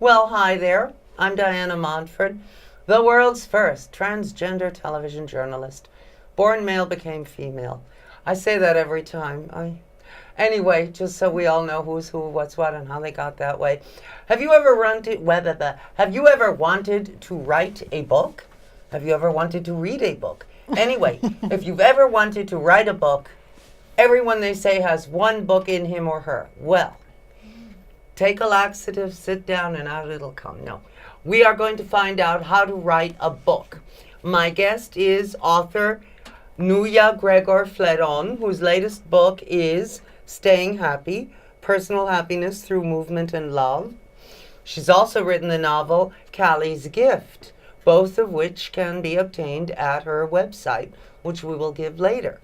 Well, hi there. I'm Diana Montford, the world's first transgender television journalist. Born male, became female. I say that every time. Anyway, just so we all know who's who, what's what, and how they got that way. Have you ever wanted to write a book? Have you ever wanted to read a book? Anyway, if you've ever wanted to write a book, everyone they say has one book in him or her. Well, take a laxative, sit down, and out it'll come. No. We are going to find out how to write a book. My guest is author Nuya Gregor Fleron, whose latest book is Staying Happy, Personal Happiness Through Movement and Love. She's also written the novel Callie's Gift, both of which can be obtained at her website, which we will give later.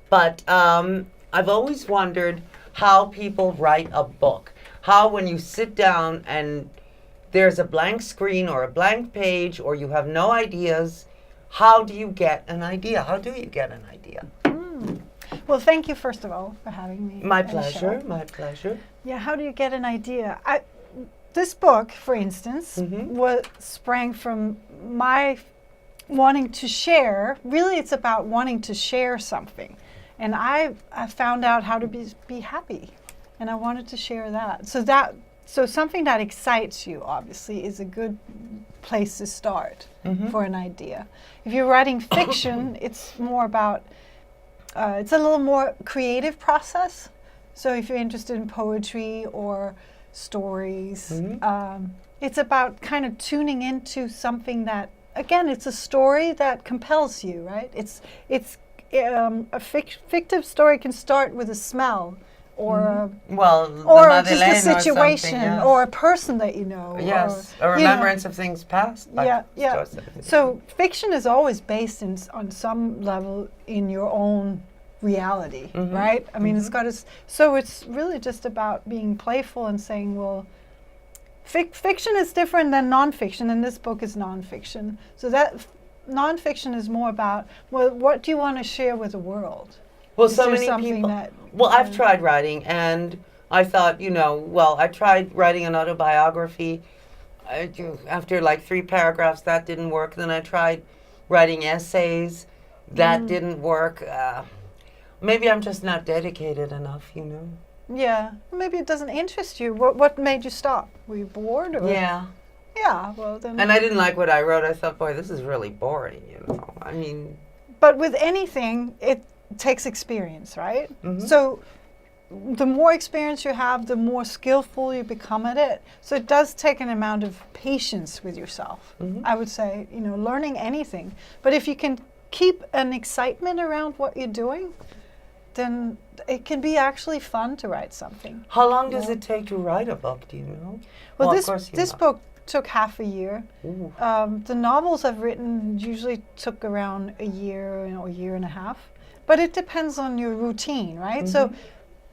But I've always wondered how people write a book. How when you sit down and there's a blank screen or a blank page or you have no ideas, how do you get an idea? How do you get an idea? Well, thank you, first of all, for having me. My pleasure, my pleasure. Yeah, how do you get an idea? This book, for instance, sprang from my wanting to share. Really, it's about wanting to share something. And I found out how to be happy. And I wanted to share that. So something that excites you, obviously, is a good place to start for an idea. If you're writing fiction, it's more about, it's a little more creative process. So if you're interested in poetry or stories, it's about kind of tuning into something that, again, it's a story that compels you, right? A fictive story can start with a smell, or or just a situation, yes. or a person that you know. Yes, a remembrance of things past. Yeah. So fiction is always based on some level in your own reality, right? I mean, it's got to. So it's really just about being playful and saying, well, fiction is different than nonfiction, and this book is nonfiction. So that nonfiction is more about, well, what do you want to share with the world? Well, so many people. I've tried writing, and I thought, I tried writing an autobiography. After like 3 paragraphs, that didn't work. Then I tried writing essays. That didn't work. Maybe I'm just not dedicated enough, Yeah, maybe it doesn't interest you. What made you stop? Were you bored? Or? Yeah. Yeah, well then. And I didn't like what I wrote. I thought, boy, this is really boring, I mean. But with anything, it takes experience, right? So the more experience you have, the more skillful you become at it. So it does take an amount of patience with yourself, I would say, learning anything. But if you can keep an excitement around what you're doing, then it can be actually fun to write something. How long does it take to write a book, do you know? Well, this book took half a year. The novels I've written usually took around a year, a year and a half. But it depends on your routine, right? So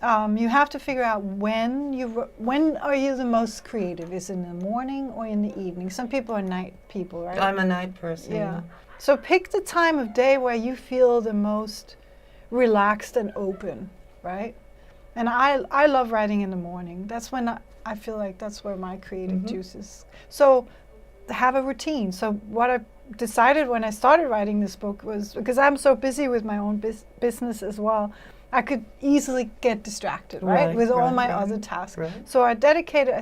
you have to figure out when are you the most creative? Is it in the morning or in the evening? Some people are night people, right? I'm a night person. Yeah. So pick the time of day where you feel the most relaxed and open, right? And I love writing in the morning. That's when I feel like that's where my creative juices. So have a routine. So what I decided when I started writing this book was, because I'm so busy with my own business as well, I could easily get distracted, right? With all my other tasks. So I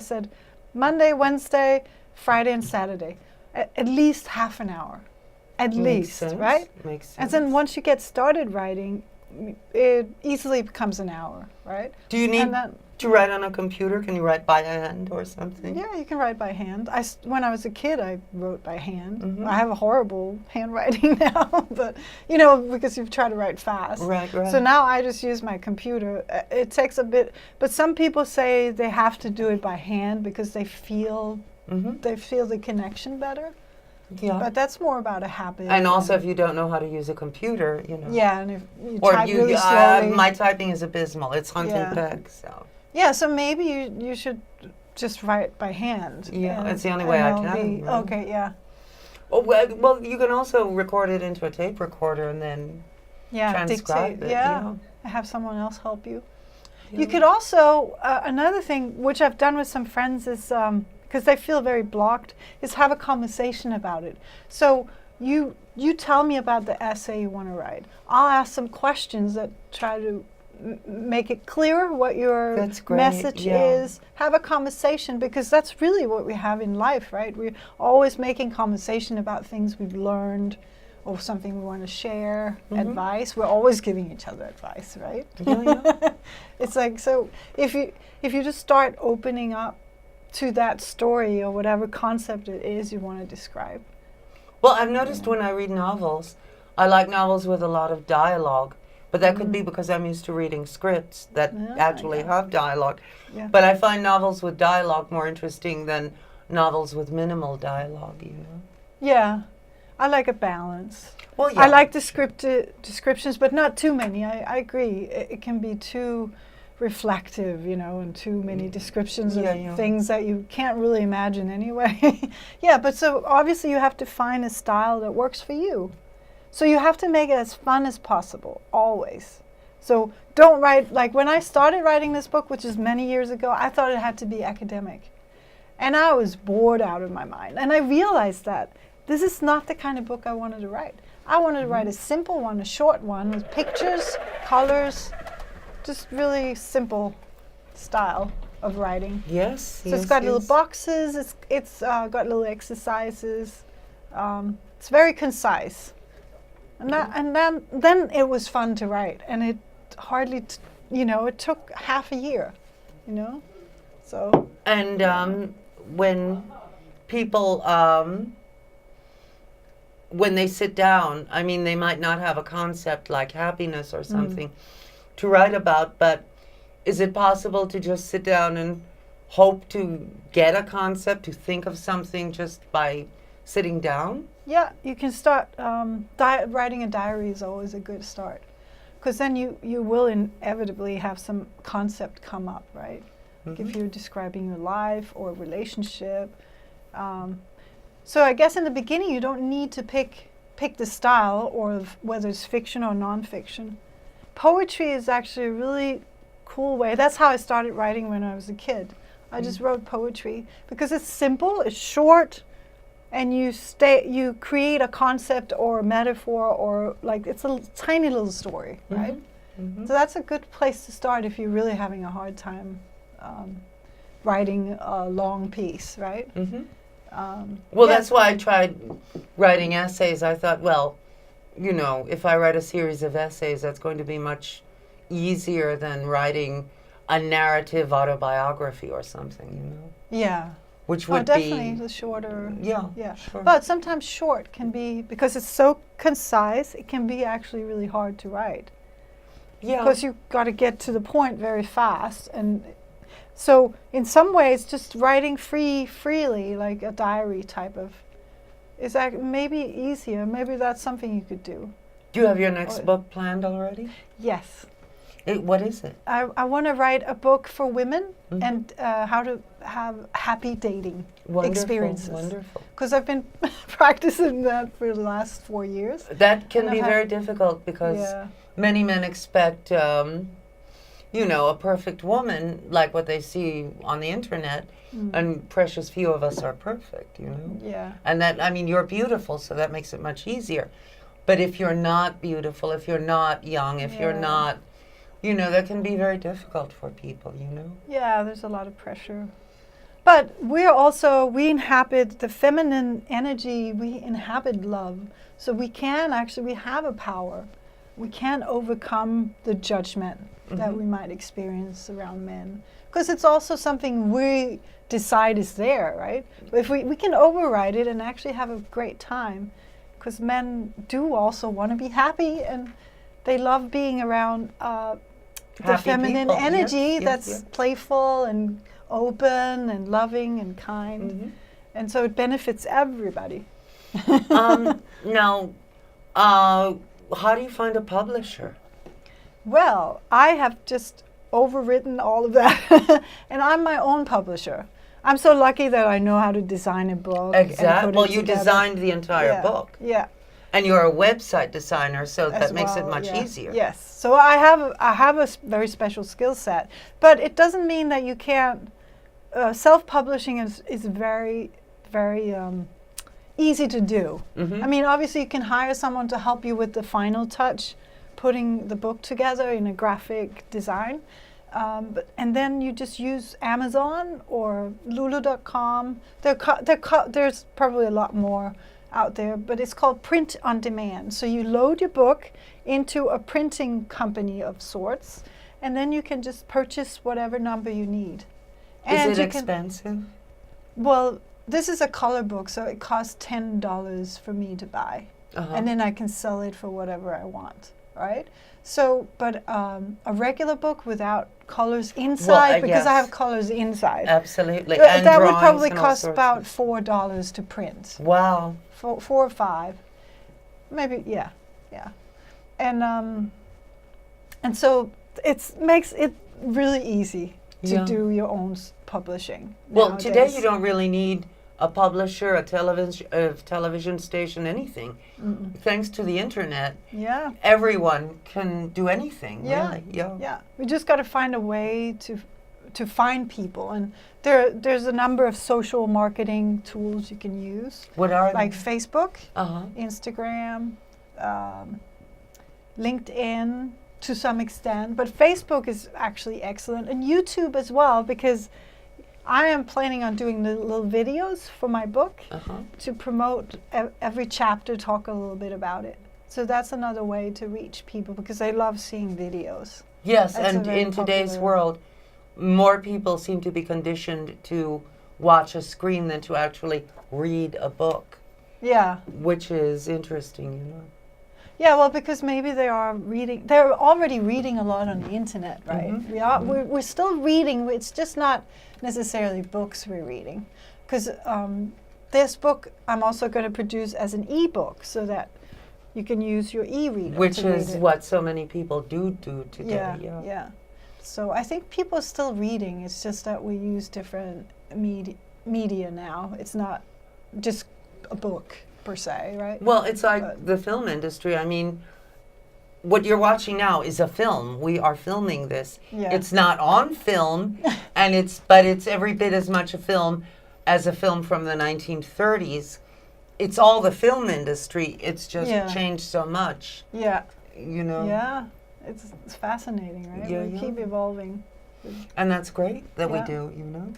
said, Monday, Wednesday, Friday, and Saturday, at least half an hour. At least, right? Makes sense. And then once you get started writing, it easily becomes an hour, right? Do you need to write on a computer? Can you write by hand or something? Yeah, you can write by hand. When I was a kid, I wrote by hand. I have a horrible handwriting now, but, because you've tried to write fast. Right. So now I just use my computer. It takes a bit, but some people say they have to do it by hand because they feel the connection better. Yeah. But that's more about a habit. And also, if you don't know how to use a computer, Yeah, and if you type really slowly. My typing is abysmal. It's hunt and peck, so. Yeah, so maybe you should just write by hand. Yeah, it's the only way I can. Right? Okay, yeah. Oh, well, you can also record it into a tape recorder and then transcribe it. Yeah, have someone else help you. Yeah. You could also, another thing, which I've done with some friends, is because they feel very blocked, is have a conversation about it. So you tell me about the essay you want to write. I'll ask some questions that try to make it clearer what your That's great, message yeah. is. Have a conversation, because that's really what we have in life, right? We're always making conversation about things we've learned or something we want to share, advice. We're always giving each other advice, right? Yeah. It's like, so if you just start opening up to that story or whatever concept it is you want to describe. Well, I've noticed when I read novels, I like novels with a lot of dialogue. But that could be because I'm used to reading scripts that actually have dialogue. Yeah. But I find novels with dialogue more interesting than novels with minimal dialogue, you know? Yeah, I like a balance. Well, yeah. I like descriptions, but not too many. I agree. It can be too reflective, you know, and too many descriptions of things that you can't really imagine anyway. Yeah, but so obviously you have to find a style that works for you. So you have to make it as fun as possible, always. So don't write, like when I started writing this book, which is many years ago, I thought it had to be academic. And I was bored out of my mind. And I realized that this is not the kind of book I wanted to write. I wanted to write a simple one, a short one, with pictures, colors, just really simple style of writing. Yes. So it's got little boxes, it's got little exercises. It's very concise. And then it was fun to write, and it hardly, it took half a year, you know, so. And when people, when they sit down, I mean, they might not have a concept like happiness or something to write about, but is it possible to just sit down and hope to get a concept, to think of something just by sitting down? Yeah, you can start, writing a diary is always a good start, because then you will inevitably have some concept come up, right? Like if you're describing your life or relationship. So I guess in the beginning you don't need to pick the style or whether it's fiction or nonfiction. Poetry is actually a really cool way. That's how I started writing when I was a kid. I just wrote poetry because it's simple, it's short, and you create a concept or a metaphor, or like it's a tiny little story, right? So that's a good place to start if you're really having a hard time writing a long piece, right? Well, that's why I tried writing essays. I thought, well, you know, if I write a series of essays, that's going to be much easier than writing a narrative autobiography or something, you know? Yeah. Which would definitely be the shorter. Yeah. Sure. But sometimes short can be, because it's so concise, it can be actually really hard to write. Yeah. Because you've got to get to the point very fast. And so in some ways, just writing freely, like a diary type of, is that maybe easier. Maybe that's something you could do. Do you have your next book planned already? Yes. What is it? I want to write a book for women and how to have happy dating experiences. Wonderful. Because I've been practicing that for the last 4 years. That can be very difficult because many men expect, you know, a perfect woman like what they see on the internet, and precious few of us are perfect, you know? Yeah. And that, I mean, you're beautiful, so that makes it much easier. But if you're not beautiful, if you're not young, if you're not, you know, that can be very difficult for people, you know? Yeah, there's a lot of pressure. But we inhabit the feminine energy, we inhabit love. So we have a power. We can overcome the judgment that we might experience around men. Because it's also something we decide is there, right? But if we can override it and actually have a great time, because men do also want to be happy, and they love being around the feminine energy that's playful and open and loving and kind. And so it benefits everybody. Now, how do you find a publisher? Well, I have just overwritten all of that, and I'm my own publisher. I'm so lucky that I know how to design a book. Exactly. Well, you designed the entire book. Yeah. And you're a website designer, so that makes it much easier. Yes. So I have a very special skill set, but it doesn't mean that you can't self-publishing is very, very easy to do. I mean, obviously you can hire someone to help you with the final touch, putting the book together in a graphic design. And then you just use Amazon or Lulu.com. There's probably a lot more out there, but it's called print on demand. So you load your book into a printing company of sorts, and then you can just purchase whatever number you need. And Is it expensive? Well, this is a color book, so it costs $10 for me to buy. And then I can sell it for whatever I want, right? So, but a regular book without colors inside, because I have colors inside. Absolutely. And that would drawings probably and all cost sorts about of- $4 to print. Wow. 4 or 5, maybe. Yeah. And so it makes it really easy to do your own publishing. Well, nowadays. today you don't really need a publisher, a television station, anything. Thanks to the internet, everyone can do anything. Really. Yeah. We just got to find a way to find people, and there's a number of social marketing tools you can use. What are like they? Facebook, Instagram, LinkedIn to some extent, but Facebook is actually excellent, and YouTube as well, because I am planning on doing little videos for my book to promote every chapter, talk a little bit about it. So that's another way to reach people, because they love seeing videos. Yes, That's and in today's popular- world, more people seem to be conditioned to watch a screen than to actually read a book. Yeah. Which is interesting, you know. Yeah, well, because maybe they're already reading a lot on the internet, right? We're still reading. It's just not necessarily books we're reading, because this book I'm also going to produce as an e-book, so that you can use your e-reader. Which to is read it. what so many people do today. Yeah. So I think people are still reading. It's just that we use different media now. It's not just a book per se, right? Well, it's like the film industry. I mean, what you're watching now is a film. We are filming this. Yeah. It's not on film, but it's every bit as much a film as a film from the 1930s. It's all the film industry. It's just changed so much. Yeah. You know. Yeah. It's fascinating, right? Yeah, we keep evolving. And that's great that we do, you know.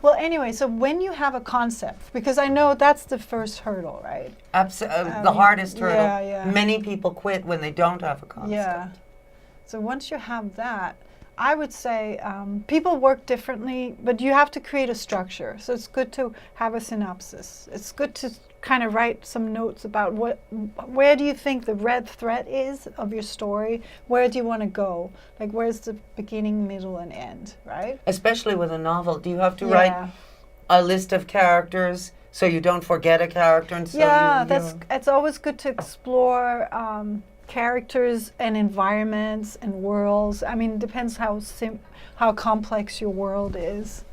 Well, anyway, so when you have a concept, because I know that's the first hurdle, right? The hardest hurdle. Yeah. Many people quit when they don't have a concept. Yeah. So once you have that, I would say people work differently, but you have to create a structure. So it's good to have a synopsis. It's good to kind of write some notes about where do you think the red thread is of your story? Where do you want to go? Like, where's the beginning, middle, and end, right? Especially with a novel. Do you have to write a list of characters so you don't forget a character? And so it's always good to explore characters and environments and worlds. I mean, it depends how complex your world is.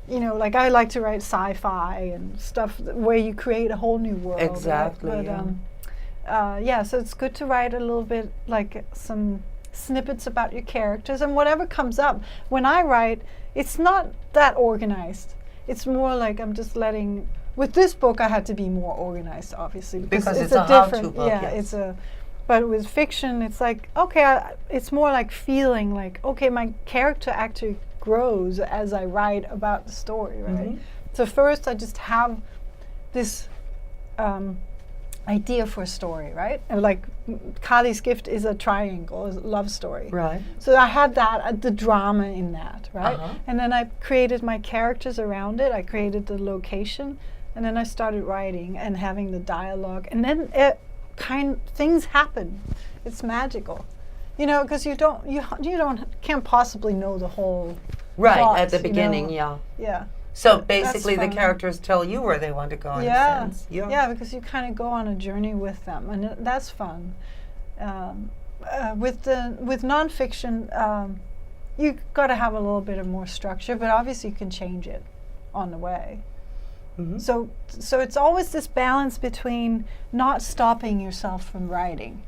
You know, like I like to write sci-fi and stuff where you create a whole new world. Exactly. Right? But so it's good to write a little bit, like some snippets about your characters and whatever comes up. When I write, it's not that organized. It's more like I'm just letting. With this book, I had to be more organized, obviously, because it's a how-to book. Yeah, it's a. But with fiction, it's like, okay, it's more like feeling like, okay, my character actually grows as I write about the story, right? So first I just have this idea for a story, right? And like Kali's Gift is a triangle, is a love story. Right. So I had that, the drama in that, right? And then I created my characters around it. I created the location, and then I started writing and having the dialogue, and then things happen. It's magical, you know, because you can't possibly know the whole plot, at the beginning. Yeah. So basically, the characters tell you where they want to go. In a sense. Yeah, because you kind of go on a journey with them, and that's fun. With nonfiction, you got to have a little bit of more structure, but obviously you can change it on the way. So it's always this balance between not stopping yourself from writing,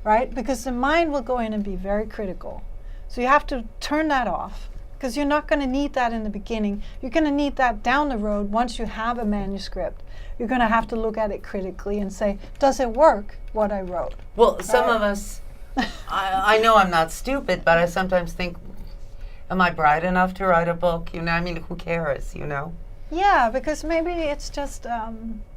right? Because the mind will go in and be very critical. So you have to turn that off, because you're not going to need that in the beginning. You're going to need that down the road once you have a manuscript. You're going to have to look at it critically and say, does it work, what I wrote? Well, some of us, I know I'm not stupid, but I sometimes think, am I bright enough to write a book? You know, I mean, who cares, you know? Yeah, because maybe it's just,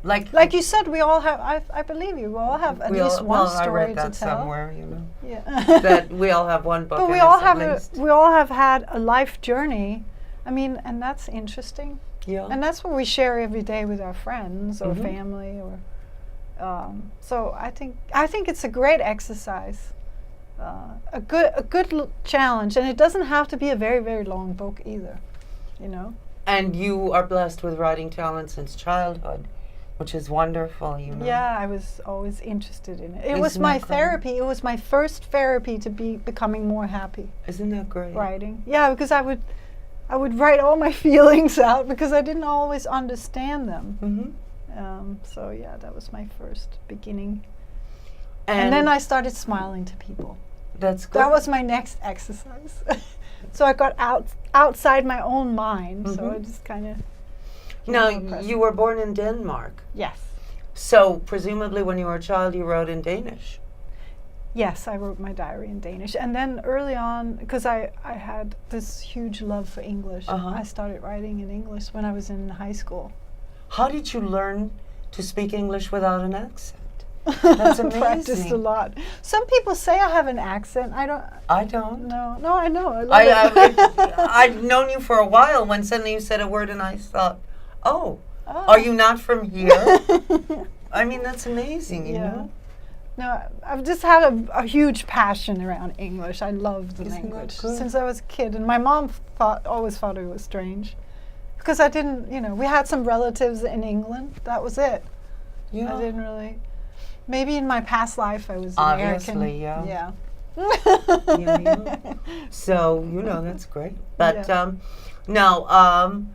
like you said, we all have, I believe you, we all have at least one I story read that to tell. somewhere, you know. Yeah. That we all have one book. But we all have had a life journey. I mean, and that's interesting. Yeah. And that's what we share every day with our friends or family, or so I think it's a great exercise, a good challenge, and it doesn't have to be a very, very long book either, you know. And you are blessed with writing talent since childhood, which is wonderful, you know. Yeah, I was always interested in it. It Isn't was my that great? therapy. It was my first therapy to be becoming more happy. Isn't that great? Writing. Yeah, because I would write all my feelings out because I didn't always understand them. Mm-hmm. So yeah, that was my first beginning. And then I started smiling to people. That's good. That was my next exercise. So I got outside my own mind. So I just kind of. Now, you were born in Denmark. Yes. So presumably when you were a child you wrote in Danish. Yes, I wrote my diary in Danish. And then early on, because I had this huge love for English, I started writing in English when I was in high school. How did you learn to speak English without an accent? That's amazing. Practiced a lot. Some people say I have an accent. I don't. No, I know. I love it. I've known you for a while when suddenly you said a word and I thought, oh, are you not from here? I mean, that's amazing, you know? No, I've just had a huge passion around English. I love the Isn't that language good? since I was a kid. And my mom always thought it was strange. Because I didn't, we had some relatives in England. That was it. Yeah. I didn't really. Maybe in my past life I was Obviously, American. yeah. Yeah. So, that's great. But now,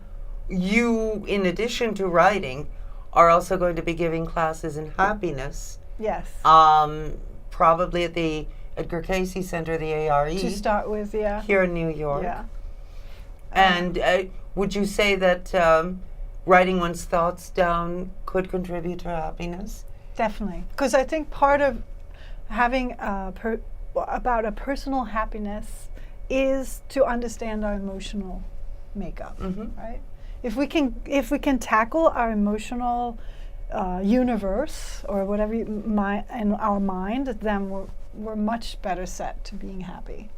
you, in addition to writing, are also going to be giving classes in happiness. Yes. Probably at the Edgar Cayce Center, the ARE. To start with, yeah. Here in New York. Yeah. And would you say that writing one's thoughts down could contribute to happiness? Definitely. Because I think part of having about a personal happiness is to understand our emotional makeup, right? If we can tackle our emotional universe or whatever in our mind, then we're much better set to being happy.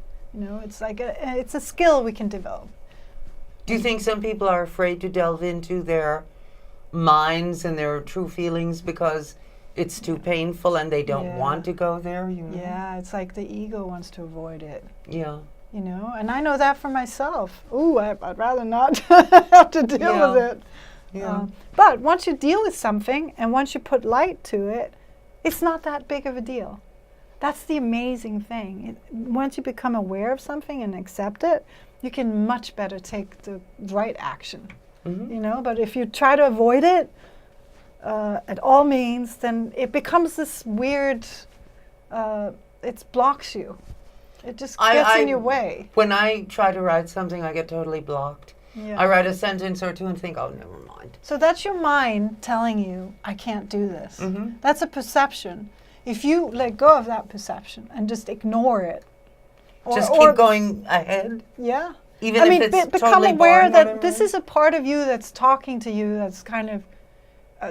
It's like it's a skill we can develop. Do you think some people are afraid to delve into their minds and their true feelings because it's too painful and they don't want to go there? Yeah, it's like the ego wants to avoid it. Yeah. And I know that for myself. Ooh, I'd rather not have to deal with it. Yeah. But once you deal with something and once you put light to it, it's not that big of a deal. That's the amazing thing. Once you become aware of something and accept it, you can much better take the right action. But if you try to avoid it at all means, then it becomes this weird, it blocks you. It just gets in your way. When I try to write something, I get totally blocked. Yeah. I write a sentence or two and think, oh, never mind. So that's your mind telling you, I can't do this. That's a perception. If you let go of that perception and just ignore it. Just keep going ahead? Yeah. Even if it's become totally aware boring, that this is a part of you that's talking to you that's kind of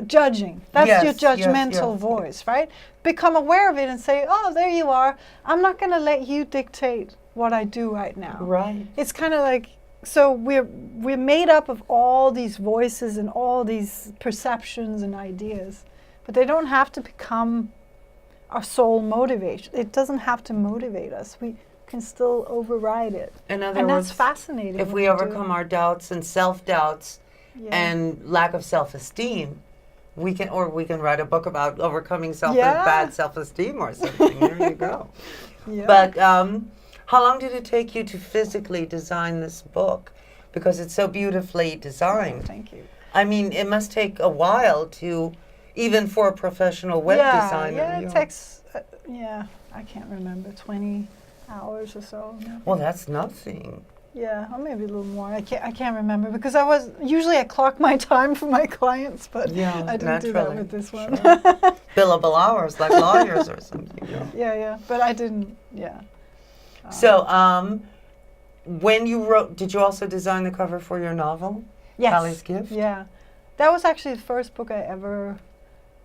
judging. That's your judgmental voice, right? Become aware of it and say, oh, there you are. I'm not going to let you dictate what I do right now. Right. It's kind of like, so we're made up of all these voices and all these perceptions and ideas, but they don't have to become our sole motivation. It doesn't have to motivate us. We can still override it. In other and words, that's fascinating. if we overcome our doubts and self-doubts and lack of self-esteem, we can write a book about overcoming bad self-esteem or something. There you go. Yeah. But how long did it take you to physically design this book? Because it's so beautifully designed. Oh, thank you. I mean, it must take a while to, even for a professional web designer. Yeah, it takes, I can't remember, 20 hours or so. Well, that's nothing. Yeah, or maybe a little more. I can't remember because I clock my time for my clients, but Yeah, I didn't do that naturally. with this one. Sure. Billable hours like lawyers or something. Yeah. Yeah, but I didn't. Yeah. So, when you wrote, did you also design the cover for your novel, Yes. Callie's Gift? Yeah, that was actually the first book I ever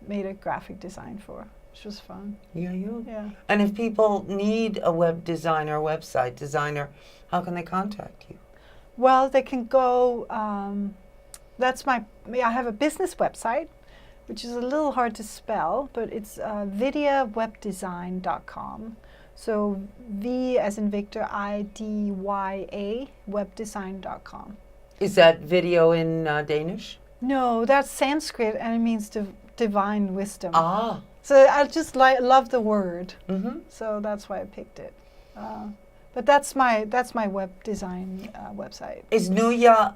made a graphic design for, which was fun. Yeah. Yeah. And if people need a web designer, website designer, how can they contact you? Well, they can go. I have a business website, which is a little hard to spell, but it's vidyawebdesign.com. So V as in Victor, IDYA, webdesign.com. Is that video in Danish? No, that's Sanskrit, and it means divine wisdom. Ah. So I just love the word, Mm-hmm. so that's why I picked it. But that's my web design website. Is Nuja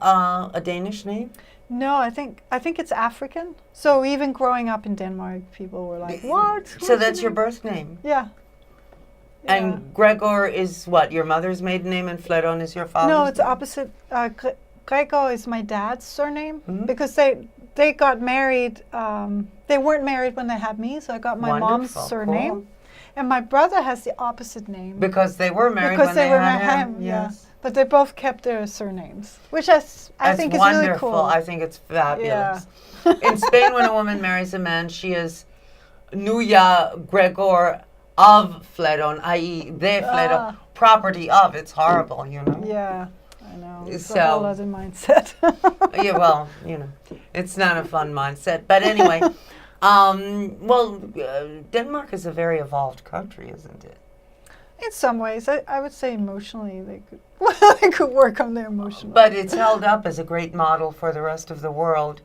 a Danish name? No, I think it's African. So even growing up in Denmark, people were like, "What?" So that's your birth name? Yeah. And Gregor is what, your mother's maiden name, and Fleron is your father's No, it's name? opposite. Gregor is my dad's surname Mhm. because they got married. They weren't married when they had me, so I got my mom's Wonderful, surname. cool. And my brother has the opposite name. Because they were married Because when they they were had married, him. yeah. Yes. But they both kept their surnames, which I That's think is wonderful. really cool. I think it's fabulous. In Spain, when a woman marries a man, she is Nuja Gregor of Fleron, i.e. de Fleron, property of. It's horrible, you know? Yeah, I know. It's So- a whole other mindset. Yeah, well, you know, it's not a fun mindset. But anyway, Denmark is a very evolved country, isn't it? In some ways, I would say emotionally they could they could work on their emotional. But it's held up as a great model for the rest of the world.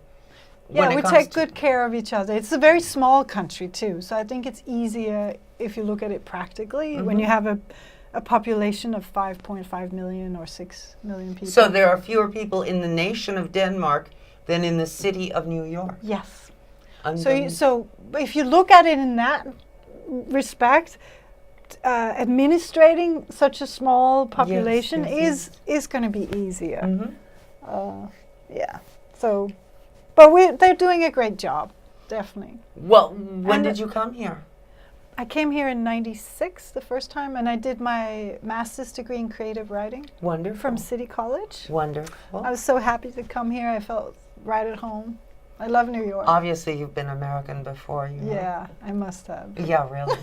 when Yeah, it we comes take to- good care of each other. It's a very small country too, so I think it's easier if you look at it practically when you have a population of 5.5 million or 6 million people. So there are fewer people in the nation of Denmark than in the city of New York. Yes. Unbelievable. So if you look at it in that respect, administrating such a small population yes. is going to be easier. Mhm. Yeah. So, but they're doing a great job, definitely. Well, when And did you come here? I came here in '96 the first time, and I did my master's degree in creative writing Wonderful. from City College. Wonderful. I was so happy to come here. I felt right at home. I love New York. Obviously, you've been American before, you know. Yeah, I must have. Yeah, really.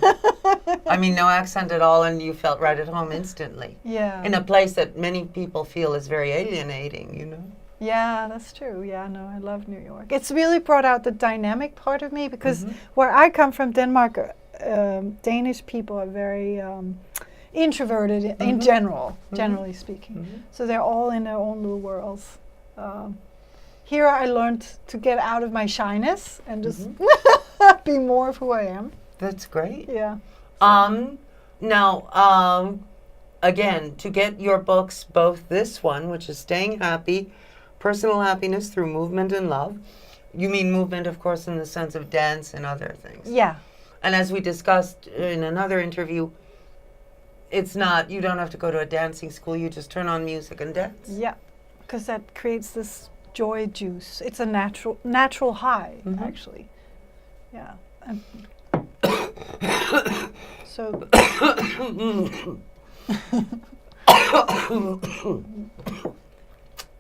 I mean, no accent at all, and you felt right at home instantly. Yeah. In a place that many people feel is very alienating, you know. Yeah, that's true. Yeah, no, I love New York. It's really brought out the dynamic part of me because where I come from, Denmark, Danish people are very introverted in general, generally speaking. So they're all in their own little worlds. Here I learned to get out of my shyness and just be more of who I am. That's great. Yeah. Now, again, to get your books, both this one, which is Staying Happy, Personal Happiness Through Movement and Love. You mean movement, of course, in the sense of dance and other things. Yeah. And as we discussed in another interview, it's not, you don't have to go to a dancing school, you just turn on music and dance. Yeah, because that creates this joy juice. It's a natural high, actually. Yeah. So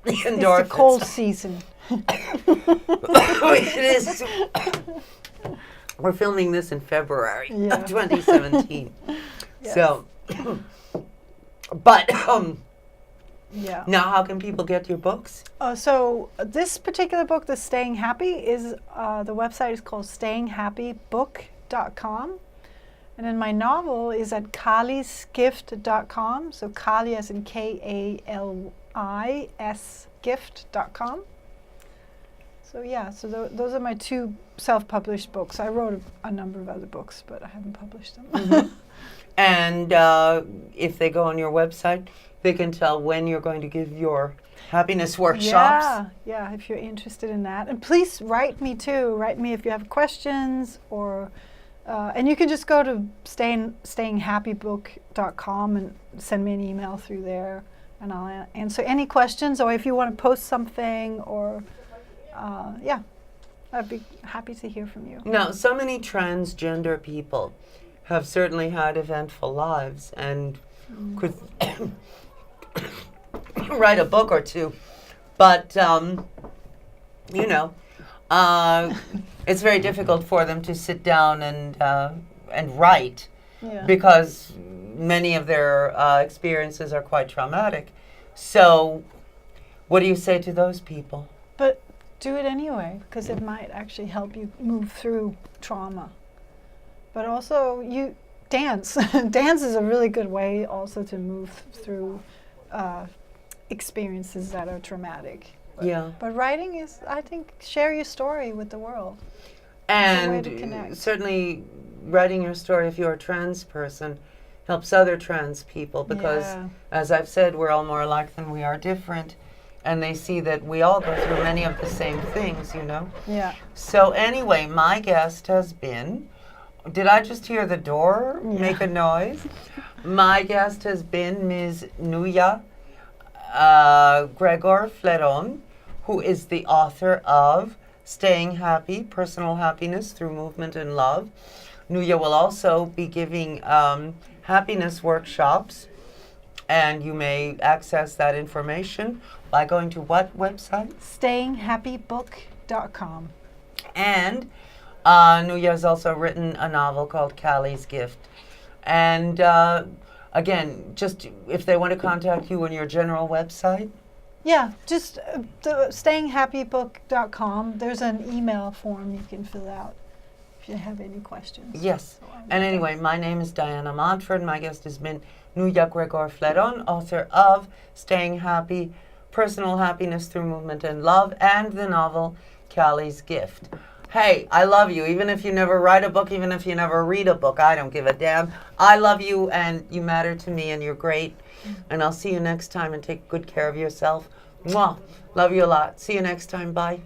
it's the cold season. It is. We're filming this in February of 2017. Yes. So, but Yeah. now how can people get your books? So this particular book, the Staying Happy, is the website is called stayinghappybook.com. And then my novel is at kalisgift.com. So Kali as in KALIS gift.com. So yeah, so those are my two self-published books. I wrote a number of other books, but I haven't published them. And if they go on your website, they can tell when you're going to give your happiness workshops. Yeah, if you're interested in that. And please write me too. Write me if you have questions or... and you can just go to stayinghappybook.com and send me an email through there. and I'll answer any questions, or if you want to post something, or yeah, I'd be happy to hear from you. Now, so many transgender people have certainly had eventful lives and could write a book or two, but you know, it's very difficult for them to sit down and write Yeah. because many of their experiences are quite traumatic. So, what do you say to those people? But do it anyway, because it might actually help you move through trauma. But also, you dance. Dance is a really good way also to move through experiences that are traumatic. Yeah. But writing is, I think, share your story with the world. It's a way to And connect. certainly writing your story, if you're a trans person, helps other trans people because, Yeah. as I've said, we're all more alike than we are different. And they see that we all go through many of the same things, you know? Yeah. So anyway, my guest has been, did I just hear the door make a noise? My guest has been Ms. Nuya Gregor Fleron, who is the author of Staying Happy, Personal Happiness Through Movement and Love. Nuya will also be giving happiness workshops, and you may access that information by going to what website? StayingHappyBook.com. And Nuya has also written a novel called Callie's Gift. And again, just if they want to contact you on your general website. Yeah, just the StayingHappyBook.com. There's an email form you can fill out if you have any questions. Yes. And anyway, my name is Diana Montford. My guest has been Nuya Gregor Fleron, author of Staying Happy, Personal Happiness Through Movement and Love, and the novel Callie's Gift. Hey, I love you. Even if you never write a book, even if you never read a book, I don't give a damn. I love you, and you matter to me, and you're great. And I'll see you next time, and take good care of yourself. Mwah. Love you a lot. See you next time. Bye.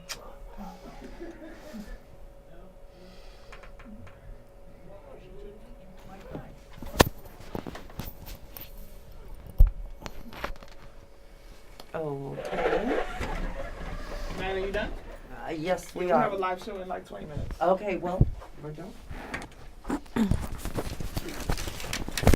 Okay. Man, are you done? Yes, we We'll have a are. live show in like 20 minutes. Okay, well, we're done.